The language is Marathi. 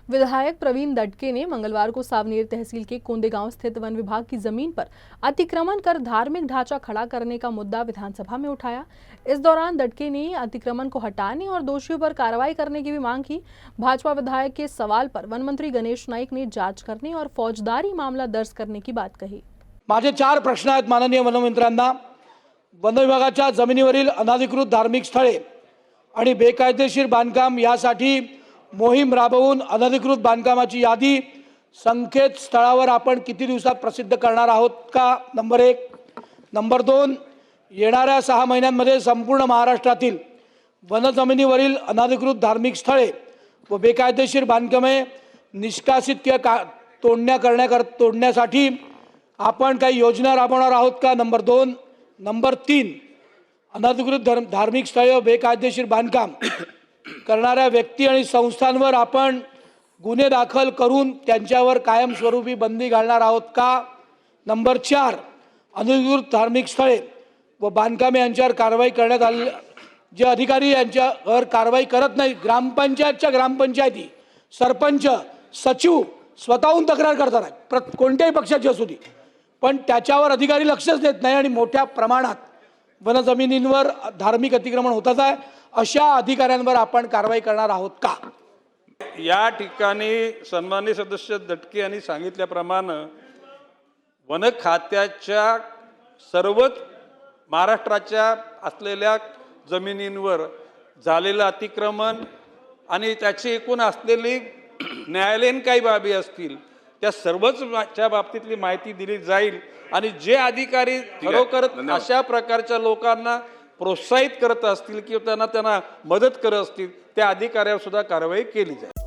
विधायक प्रवीण दटके ने मंगलवार को सावनेर तहसील के कोंदेगांव स्थित वन विभाग की जमीन पर अतिक्रमण कर धार्मिक ढांचा खड़ा करने का मुद्दा विधानसभा में उठाया। इस दौरान दटके ने अतिक्रमण को हटाने और दोषियों पर कार्रवाई करने की भी मांग की। भाजपा विधायक के सवाल पर वन मंत्री गणेश नाईक ने जांच करने और फौजदारी मामला दर्ज करने की बात कही। माझे 4 प्रश्न आहेत माननीय वनमंत्र्यांना। वन विभागाच्या जमिनीवरील अनधिकृत धार्मिक स्थळे आणि बेकायदेशीर बांधकाम यासाठी मोहीम राबवून अनधिकृत बांधकामाची यादी संकेतस्थळावर आपण किती दिवसात प्रसिद्ध करणार आहोत का? नंबर 1। नंबर 2, येणाऱ्या 6 महिन्यांमध्ये संपूर्ण महाराष्ट्रातील वनजमिनीवरील अनधिकृत धार्मिक स्थळे व बेकायदेशीर बांधकामे निष्कासित किंवा तोडण्यासाठी आपण काही योजना राबवणार आहोत का? नंबर 2। नंबर 3, अनधिकृत धार्मिक स्थळे व बेकायदेशीर बांधकाम करणाऱ्या व्यक्ती आणि संस्थांवर आपण गुन्हे दाखल करून त्यांच्यावर कायमस्वरूपी बंदी घालणार आहोत का? नंबर 4, अनधिकृत धार्मिक स्थळे व बांधकामे यांच्यावर कारवाई करण्यात आली। जे अधिकारी यांच्यावर कारवाई करत नाही, ग्रामपंचायती सरपंच सचिव स्वतःहून तक्रार करतात, कोणत्याही पक्षाची असू दे, पण त्याच्यावर अधिकारी लक्षच देत नाही आणि मोठ्या प्रमाणात वनजमिनींवर धार्मिक अतिक्रमण होतच आहे। अशा अधिकाऱ्यांवर आपण कारवाई करणार आहोत का? या ठिकाणी सन्माननीय सदस्य दटके यांनी सांगितल्याप्रमाणे वन खात्याच्या सर्वच महाराष्ट्राच्या असलेल्या जमिनींवर झालेलं अतिक्रमण आणि त्याची एकूण असलेली न्यायालयीन काही बाबी असतील त्या सर्वच बाबतीतली माहिती दिली जाईल आणि जे अधिकारी खरोखर अशा प्रकारच्या लोकांना प्रोत्साहित करत असतील किंवा त्यांना मदत करत असतील त्या अधिकाऱ्यावर सुद्धा कारवाई केली जाईल।